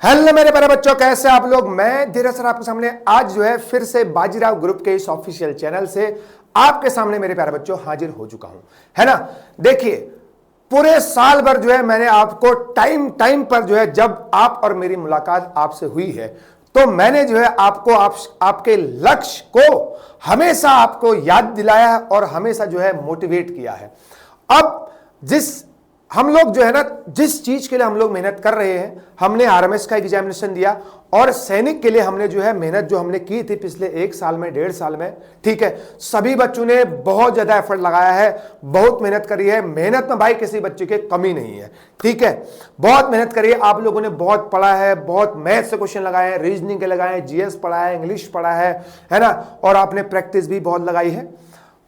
Hello मेरे प्यारे बच्चों, कैसे आप लोग। मैं धीरज सर आपके सामने आज जो है फिर से बाजीराव ग्रुप के इस ऑफिशियल चैनल से आपके सामने मेरे प्यारे बच्चों हाजिर हो चुका हूं, है ना। देखिए, पूरे साल भर जो है मैंने आपको टाइम टाइम पर जो है, जब आप और मेरी मुलाकात आपसे हुई है, तो मैंने जो है आपको आपके लक्ष्य को हमेशा आपको याद दिलाया है और हमेशा जो है मोटिवेट किया है। अब हम लोग जो है ना, जिस चीज के लिए हम लोग मेहनत कर रहे हैं, हमने आरएमएस का एग्जामिनेशन दिया और सैनिक के लिए हमने जो है मेहनत जो हमने की थी पिछले 1 साल में, 1.5 साल में, ठीक है। सभी बच्चों ने बहुत ज्यादा एफर्ट लगाया है, बहुत मेहनत करी है। मेहनत में भाई किसी बच्चे की कमी नहीं है, ठीक है। बहुत मेहनत करी है आप लोगों ने, बहुत पढ़ा है, बहुत मैथ से क्वेश्चन लगाए हैं, रीजनिंग के लगाए हैं, जीएस पढ़ा है, इंग्लिश पढ़ा है ना, और आपने प्रैक्टिस भी बहुत लगाई है।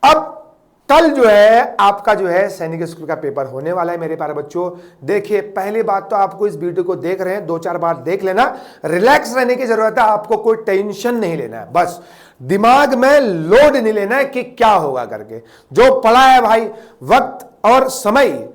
अब कल जो है आपका जो है सैनिक स्कूल का पेपर होने वाला है मेरे प्यारे बच्चों। देखिए, पहली बात तो आपको इस वीडियो को देख रहे हैं, 2-4 बार देख लेना। रिलैक्स रहने की जरूरत है, आपको कोई टेंशन नहीं लेना है, बस दिमाग में लोड नहीं लेना है कि क्या होगा करके। जो पढ़ा है भाई, वक्त और समय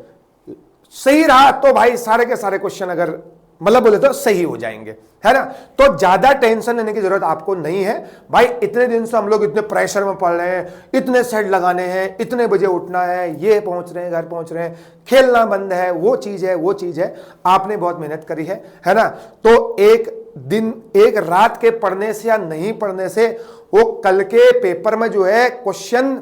सही रहा तो भाई सारे के सारे क्वेश्चन अगर मतलब बोले तो सही हो जाएंगे, है ना। तो ज्यादा टेंशन लेने की जरूरत आपको नहीं है भाई। इतने दिन से हम लोग इतने प्रेशर में पढ़ रहे हैं, इतने सेट लगाने हैं, इतने बजे उठना है, ये पहुंच रहे हैं, घर पहुंच रहे हैं, खेलना बंद है, वो चीज है। आपने बहुत मेहनत करी है ना। तो एक दिन एक रात के पढ़ने से या नहीं पढ़ने से वो कल के पेपर में जो है क्वेश्चन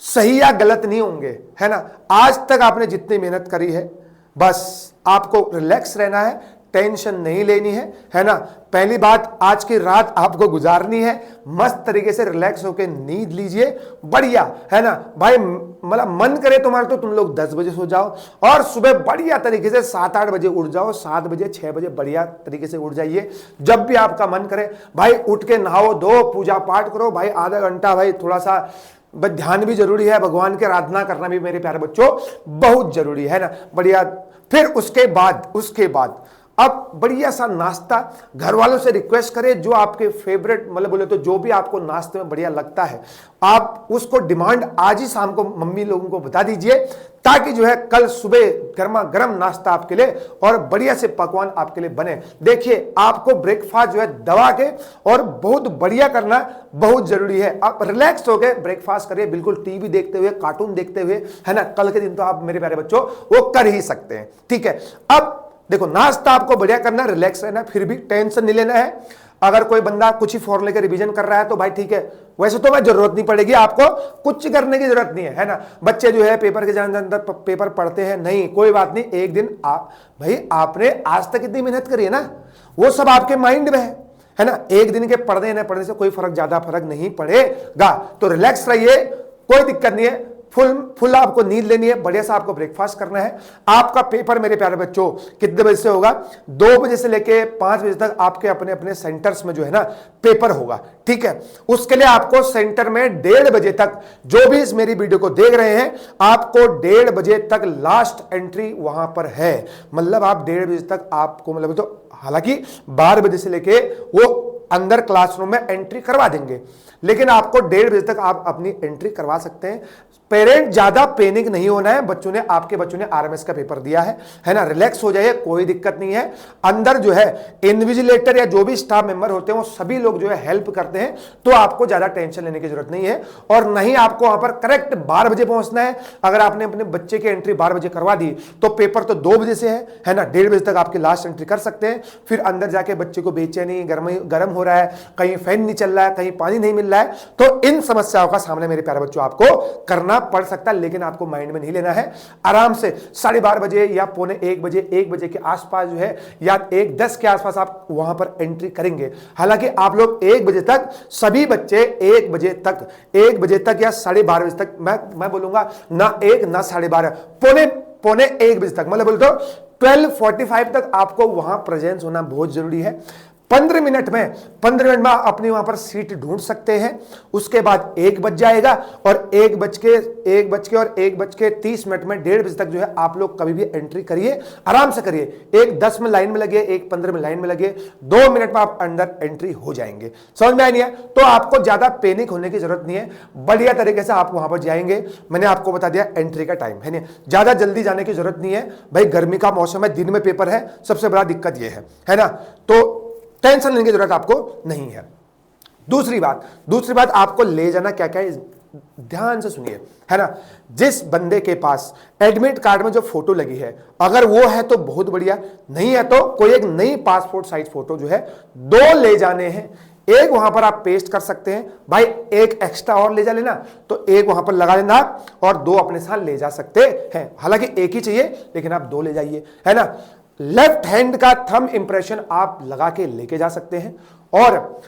सही या गलत नहीं होंगे, है ना। आज तक आपने जितनी मेहनत करी है, बस आपको रिलैक्स रहना है, टेंशन नहीं लेनी है ना। पहली बात, आज की रात आपको गुजारनी है, मस्त तरीके से रिलैक्स होकर नींद लीजिए, बढ़िया, है ना भाई। मतलब मन करे तुम्हारा तो तुम लोग 10 बजे सो जाओ और सुबह बढ़िया तरीके से 7-8 बजे उठ जाओ, 7 बजे 6 बजे बढ़िया तरीके से उठ जाइए। जब भी आपका मन करे भाई उठ के नहाओ धो, पूजा पाठ करो भाई, आधा घंटा भाई थोड़ा सा ध्यान भी जरूरी है, भगवान की आराधना करना भी मेरे प्यारे बच्चों बहुत जरूरी है ना, बढ़िया। फिर उसके बाद अब बढ़िया सा नाश्ता, घर वालों से रिक्वेस्ट करें जो आपके फेवरेट मतलब बोले तो जो भी आपको नाश्ते में बढ़िया लगता है, आप उसको डिमांड आज ही शाम को मम्मी लोगों को बता दीजिए, ताकि जो है कल सुबह गर्मा गर्म नाश्ता आपके लिए और बढ़िया से पकवान आपके लिए बने। देखिए, आपको ब्रेकफास्ट जो है दबा के और बहुत बढ़िया करना बहुत जरूरी है। आप रिलैक्स हो गए ब्रेकफास्ट करिए, बिल्कुल टीवी देखते हुए, कार्टून देखते हुए, है ना। कल के दिन तो आप मेरे प्यारे बच्चों वो कर ही सकते हैं, ठीक है। अब देखो, नाश्ता आपको बढ़िया करना, रिलैक्स रहना, फिर भी टेंशन नहीं लेना है। अगर कोई बंदा कुछ ही फॉर्मूले का रिवीजन कर रहा है तो भाई ठीक है, वैसे तो भाई जरूरत नहीं पड़ेगी, आपको कुछ करने की जरूरत नहीं है ना। बच्चे जो है पेपर के अंदर पेपर पढ़ते हैं, नहीं कोई बात नहीं, एक दिन भाई आपने आज तक इतनी मेहनत करी है ना, वो सब आपके माइंड में है ना। एक दिन के पढ़ने न पढ़ने से कोई ज्यादा फर्क नहीं पड़ेगा। तो रिलैक्स रहिए, कोई दिक्कत नहीं है। फुल आपको नींद लेनी है, बढ़िया सा आपको ब्रेकफास्ट करना है। आपका पेपर मेरे प्यारे बच्चों कितने बजे से होगा? 2 बजे से लेके 5 बजे तक आपके अपने अपने सेंटर्स में जो है ना पेपर होगा, ठीक है। उसके लिए आपको सेंटर में 1:30 बजे तक, जो भी इस मेरी वीडियो को देख रहे हैं, आपको 1:30 बजे तक लास्ट एंट्री वहां पर है। मतलब आप 1:30 बजे तक आपको मतलब तो, हालांकि 12 बजे से लेके वो अंदर क्लासरूम में एंट्री करवा देंगे, लेकिन आपको 1:30 बजे तक आप अपनी एंट्री करवा सकते हैं। पेरेंट ज्यादा पैनिक नहीं होना है, आपके बच्चों ने आरएमएस का पेपर दिया है ना, रिलैक्स हो जाइए, कोई दिक्कत नहीं है। अंदर जो है इन्विजिलेटर या जो भी स्टाफ मेंबर होते हैं वो सभी लोग जो है हेल्प करते हैं, तो आपको ज्यादा टेंशन लेने की जरूरत नहीं है। और नहीं, आपको वहां पर करेक्ट 12 बजे पहुंचना है। अगर आपने अपने बच्चे की एंट्री 12 बजे करवा दी तो पेपर तो 2 बजे से है ना, 1:30 बजे तक आपकी लास्ट एंट्री कर सकते हैं। फिर अंदर जाके बच्चे को बेचैनी, गर्म हो रहा है, कहीं फैन नहीं चल रहा है, कहीं पानी नहीं मिल रहा है, तो इन समस्याओं का सामना मेरे प्यारे बच्चों आपको करना पड़ सकता है, लेकिन आपको माइंड में नहीं लेना है। आराम से 12:30 बजे या 1 बजे के आसपास जो है, या 1:10 के आसपास आप वहां पर एंट्री करेंगे। हालांकि आप लोग 1 बजे तक, सभी बच्चे 1 बजे तक या 12:30 बजे तक, मैं बोलूंगा ना 1 ना 12:30, पौने 1 बजे तक, मतलब बोल तो 12:45 तक आपको वहां प्रेजेंस होना बहुत जरूरी है। 15 मिनट में अपनी वहां पर सीट ढूंढ सकते हैं। उसके बाद 1 बज जाएगा और 1:30 में 1:30 बजे तक जो है आप लोग कभी भी एंट्री करिए, आराम से करिए। 1:10 में लाइन में लगे, 1:15 में लाइन में लगे, 2 मिनट में आप अंदर एंट्री हो जाएंगे। समझ में आई नहीं है? तो आपको ज्यादा पैनिक होने की जरूरत नहीं है, बढ़िया तरीके से आप वहां पर जाएंगे। मैंने आपको बता दिया एंट्री का टाइम है नहीं, ज्यादा जल्दी जाने की जरूरत नहीं है भाई। गर्मी का मौसम है, दिन में पेपर है, सबसे बड़ा दिक्कत यह है ना। तो टेंशन लेने की जरूरत आपको नहीं है। दूसरी बात आपको ले जाना क्या क्या है, ध्यान से सुनिए, है ना। जिस बंदे के पास एडमिट कार्ड में जो फोटो लगी है, अगर वो है तो बहुत बढ़िया, नहीं है तो कोई एक नई पासपोर्ट साइज फोटो जो है 2 ले जाने हैं। एक वहां पर आप पेस्ट कर सकते हैं भाई, एक एक्स्ट्रा और ले जा लेना, तो एक वहां पर लगा लेना आप और 2 अपने साथ ले जा सकते हैं। हालांकि एक ही चाहिए लेकिन आप 2 ले जाइए, है ना। लेफ्ट हैंड का थंब इंप्रेशन आप लगा के लेके जा सकते हैं और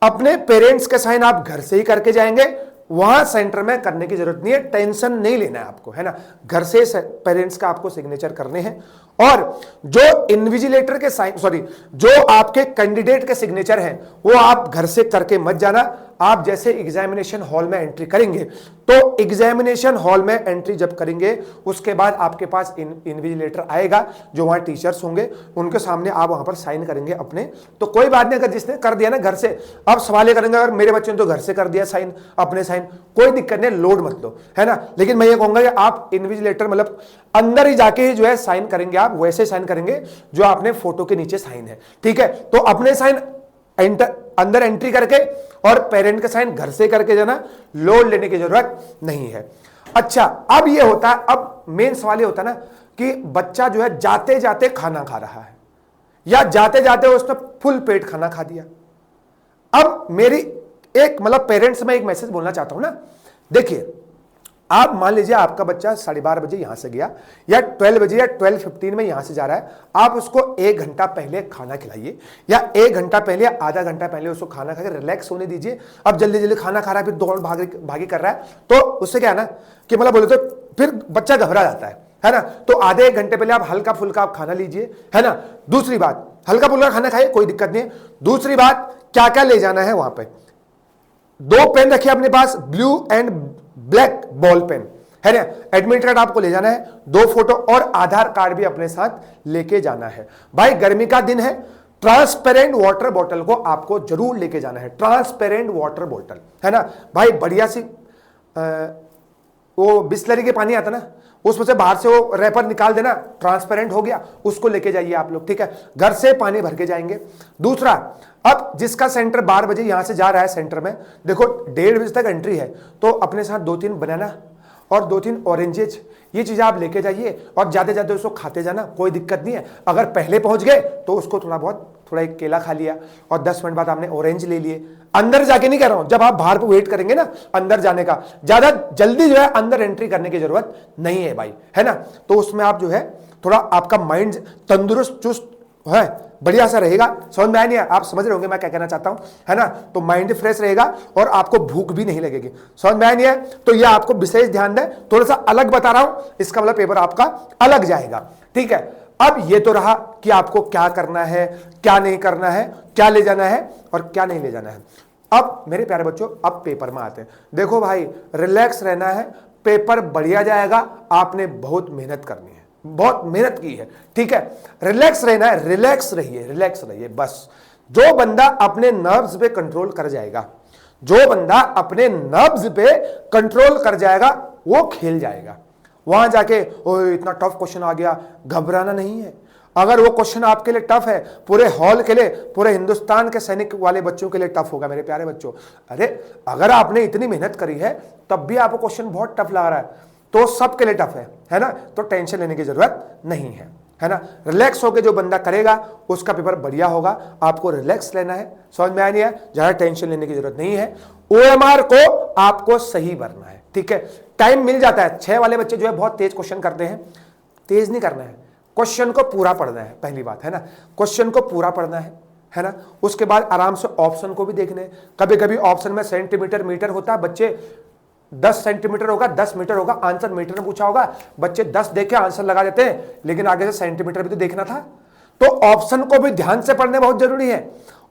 अपने पेरेंट्स के साइन आप घर से ही करके जाएंगे, वहां सेंटर में करने की जरूरत नहीं है, टेंशन नहीं लेना है आपको, है ना। घर से पेरेंट्स का आपको सिग्नेचर करने हैं और जो इन्विजिलेटर के साइन, जो आपके कैंडिडेट के सिग्नेचर हैं वो आप घर से करके मत जाना। आप जैसे एग्जामिनेशन हॉल में एंट्री करेंगे तो एग्जामिनेशन हॉल में एंट्री जब करेंगे उसके बाद आपके पास इन्विजिलेटर आएगा, जो वहां टीचर्स होंगे, उनके सामने आप वहां पर साइन करेंगे अपने। तो कोई बात नहीं, अगर जिसने कर दिया ना घर से, अब सवाल ये करेंगे अगर मेरे बच्चे ने तो घर से कर दिया साइन, अपने साइन, कोई दिक्कत नहीं, लोड मत लो, है ना। लेकिन मैं ये कहूंगा कि आप इन्विजिलेटर मतलब अंदर ही जाके ही जो है साइन करेंगे, आप वैसे साइन करेंगे जो आपने फोटो के नीचे साइन है, ठीक है। तो अपने साइन अंदर एंट्री करके और पेरेंट का साइन घर से करके जाना, लोड लेने की जरूरत नहीं है। अच्छा, अब ये होता है, अब मेन सवाल ये होता है ना कि बच्चा जो है जाते जाते खाना खा रहा है या जाते जाते उसने फुल पेट खाना खा दिया। अब मेरी एक मतलब पेरेंट्स में एक मैसेज बोलना चाहता हूं ना, देखिए आप मान लीजिए आपका बच्चा 12:30 बजे यहां से गया या 12 बजे या 12:15 में यहां से जा रहा है, आप उसको 1 घंटा पहले खाना खिलाइए या 1 घंटा पहले, आधा घंटा पहले उसको खाना खाकर रिलैक्स होने दीजिए। अब जल्दी जल्दी खाना खा रहा है, फिर दौड़ भागी कर रहा है, तो उससे क्या है ना कि मतलब बोले तो फिर बच्चा घबरा जाता है ना। तो आधे 1 घंटे पहले आप हल्का फुल्का आप खाना लीजिए, है ना। दूसरी बात, हल्का फुल्का खाना खाइए, कोई दिक्कत नहीं है। दूसरी बात, क्या क्या ले जाना है वहां पे, 2 पेन रखिए अपने पास, blue and black ball pen, है ना। एडमिट कार्ड आपको ले जाना है, 2 फोटो और आधार कार्ड भी अपने साथ लेके जाना है। भाई गर्मी का दिन है, ट्रांसपेरेंट वाटर बॉटल को आपको जरूर लेके जाना है, ट्रांसपेरेंट वाटर बॉटल, है ना भाई। बढ़िया सी वो बिस्लरी के पानी आता ना, उसमें से बाहर से वो रैपर निकाल देना, ट्रांसपेरेंट हो गया, उसको लेके जाइए आप लोग, ठीक है। घर से पानी भर के जाएंगे। दूसरा, अब जिसका सेंटर 12 बजे यहां से जा रहा है सेंटर में, देखो 1:30 बजे तक एंट्री है, तो अपने साथ 2-3 बनाना और 2-3 ऑरेंजेज, ये चीजें आप लेके जाइए और जाते जाते उसको खाते जाना, कोई दिक्कत नहीं है। अगर पहले पहुंच गए तो उसको थोड़ा एक केला खा लिया और 10 मिनट बाद आपने ऑरेंज ले लिए। अंदर जाके नहीं कह रहा हूं, जब आप बाहर पे वेट करेंगे ना अंदर जाने का, ज्यादा जल्दी जो है अंदर एंट्री करने की जरूरत नहीं है भाई, है ना। तो उसमें आप जो है थोड़ा आपका माइंड तंदुरुस्त चुस्त है, बढ़िया सा रहेगा। समझ में आया नहीं है? आप समझ रहे होंगे मैं क्या कहना चाहता हूं, है ना। तो माइंड फ्रेश रहेगा और आपको भूख भी नहीं लगेगी। समझ में आया नहीं है? तो ये आपको विशेष ध्यान दें, थोड़ा सा अलग बता रहा हूं, इसका मतलब पेपर आपका अलग जाएगा, ठीक है। अब ये तो रहा कि आपको क्या करना है, क्या नहीं करना है, क्या ले जाना है और क्या नहीं ले जाना है। अब मेरे प्यारे बच्चों, अब पेपर में आते हैं। देखो भाई, रिलैक्स रहना है, पेपर बढ़िया जाएगा, आपने बहुत मेहनत करनी है, बहुत मेहनत की है, ठीक है। रिलैक्स रहना है, रिलैक्स रहिए बस। जो बंदा अपने नर्व्स पे कंट्रोल कर जाएगा, जो बंदा अपने नर्व्स पे कंट्रोल कर जाएगा, वो खेल जाएगा। वहां जाके ओए इतना टफ क्वेश्चन आ गया, घबराना नहीं है। अगर वो क्वेश्चन आपके लिए टफ है, पूरे हॉल के लिए, पूरे हिंदुस्तान के सैनिक वाले बच्चों के लिए टफ होगा मेरे प्यारे बच्चों। अरे अगर आपने इतनी मेहनत करी है तब भी आपको क्वेश्चन बहुत टफ लग रहा है, तो सबके लिए टफ है ना। तो टेंशन लेने की जरूरत नहीं है ना। रिलैक्स होकर जो बंदा करेगा उसका पेपर बढ़िया होगा। आपको रिलैक्स लेना है, समझ में आया नहीं है? ज्यादा टेंशन लेने की जरूरत नहीं है। OMR को आपको सही भरना है, ठीक है। टाइम मिल जाता है। 6 वाले बच्चे जो है बहुत तेज क्वेश्चन करते हैं, तेज नहीं करना है, क्वेश्चन को पूरा पढ़ना है, पहली बात, है ना। क्वेश्चन को पूरा पढ़ना है ना। उसके बाद आराम से ऑप्शन को भी देखने। कभी कभी ऑप्शन में सेंटीमीटर मीटर होता है, बच्चे 10 सेंटीमीटर होगा, 10 मीटर होगा, आंसर मीटर में पूछा होगा, बच्चे 10 देख के आंसर लगा देते हैं, लेकिन आगे से सेंटीमीटर भी तो देखना था। तो ऑप्शन को भी ध्यान से पढ़ने बहुत जरूरी है।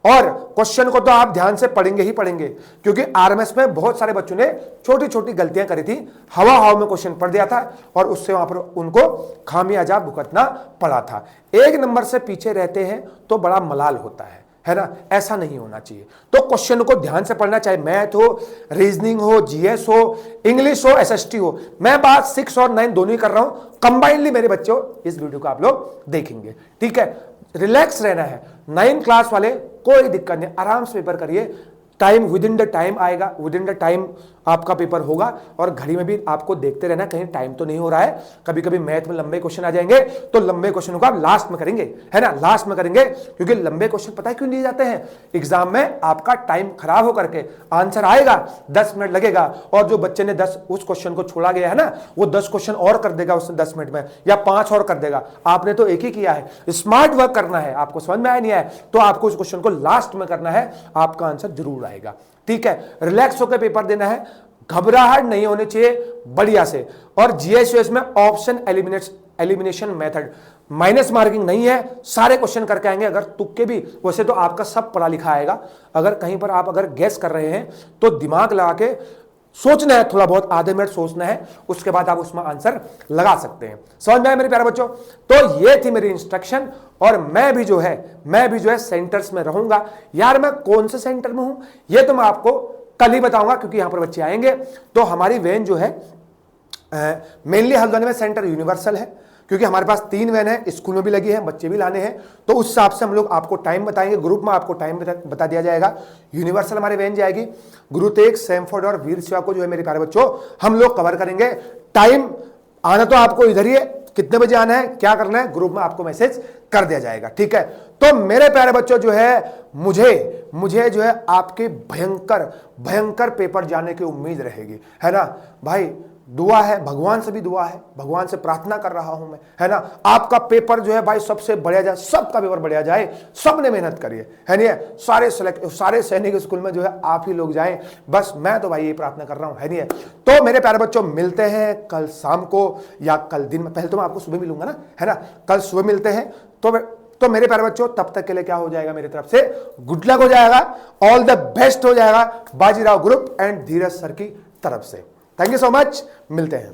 और क्वेश्चन को तो आप ध्यान से पढ़ेंगे ही पढ़ेंगे, क्योंकि आरएमएस में बहुत सारे बच्चों ने छोटी छोटी गलतियां करी थी, हवा हवा में क्वेश्चन पढ़ दिया था और उससे वहां पर उनको खामियाजा भुगतना पड़ा था। एक नंबर से पीछे रहते हैं तो बड़ा मलाल होता है ना, ऐसा नहीं होना चाहिए। तो क्वेश्चन को ध्यान से पढ़ना, चाहे मैथ हो, रीजनिंग हो, जीएस हो, इंग्लिश हो, एसएसटी हो। मैं बात 6 और 9 दोनों ही कर रहा हूं, कंबाइनली मेरे बच्चों इस वीडियो को आप लोग देखेंगे, ठीक है। रिलैक्स रहना है, 9 क्लास वाले कोई दिक्कत नहीं, आराम से पेपर करिए, time with in the time आएगा, विद इन द टाइम आपका पेपर होगा। और घड़ी में भी आपको देखते रहना कहीं टाइम तो नहीं हो रहा है। कभी कभी मैथ में लंबे क्वेश्चन आ जाएंगे तो लंबे क्वेश्चन को आप लास्ट में करेंगे, है ना, लास्ट में करेंगे, क्योंकि लंबे क्वेश्चन पता है क्यों दिए जाते हैं, एग्जाम में आपका टाइम खराब हो करके आंसर आएगा, 10 मिनट लगेगा, और जो बच्चे ने 10 उस क्वेश्चन को छोड़ा गया है ना, वो 10 क्वेश्चन और कर देगा उसने 10 मिनट में, या 5 और कर देगा। आपने तो एक ही किया है, स्मार्ट वर्क करना है, आपको समझ में आया नहीं आया तो आपको उस क्वेश्चन को लास्ट में करना है, आपका आंसर जरूर आएगा, ठीक है। रिलैक्स होकर पेपर देना है, घबराहट नहीं होनी चाहिए, बढ़िया से। और जीएस में option elimination method, minus marking नहीं है, सारे क्वेश्चन करके आएंगे। अगर तुक्के भी, वैसे तो आपका सब पढ़ा लिखा आएगा, अगर कहीं पर आप अगर गैस कर रहे हैं तो दिमाग लगा के सोचना है, थोड़ा बहुत आधे मिनट सोचना है, उसके बाद आप उसमें आंसर लगा सकते हैं। समझ में आया मेरे प्यारे बच्चों? तो ये थी मेरी इंस्ट्रक्शन, और मैं भी जो है सेंटर्स में रहूंगा। यार मैं कौन से सेंटर में हूं ये तो मैं आपको कल ही बताऊंगा, क्योंकि यहां पर बच्चे आएंगे। तो हमारी वैन जो है मेनली हल्द्वानी में सेंटर यूनिवर्सल है, क्योंकि हमारे पास 3 वैन है, स्कूल में भी लगी है, बच्चे भी लाने हैं, तो उस हिसाब से हम लोग आपको टाइम बताएंगे, ग्रुप में आपको टाइम बता दिया जाएगा। यूनिवर्सल हमारी वैन जाएगी, गुरु तेग, सैमफोर्ड और वीर सेवा को जो है मेरे प्यारे बच्चों हम लोग कवर करेंगे। टाइम आना तो आपको इधर ही है, कितने बजे आना है, क्या करना है, ग्रुप में आपको मैसेज कर दिया जाएगा, ठीक है। तो मेरे प्यारे बच्चों जो है मुझे जो है आपके भयंकर पेपर जाने की उम्मीद रहेगी, है ना भाई। दुआ है, भगवान से भी दुआ है, भगवान से प्रार्थना कर रहा हूं मैं, है ना, आपका पेपर जो है भाई सबसे बढ़िया जाए, सबका पेपर बढ़िया जाए, सबने मेहनत करिए, है नहीं, सारे सैनिक स्कूल में जो है आप ही लोग जाएं, बस मैं तो भाई ये प्रार्थना कर रहा हूं, है नहीं। तो मेरे प्यारे बच्चों मिलते हैं कल शाम को या कल दिन में, पहले तो मैं आपको सुबह मिलूंगा ना, है ना, कल सुबह मिलते हैं। तो मेरे प्यारे बच्चों तब तक के लिए क्या हो जाएगा, मेरी तरफ से गुड लक हो जाएगा, ऑल द बेस्ट हो जाएगा Bajirao group and Dheeraj sir की तरफ से। थैंक यू सो मच, मिलते हैं।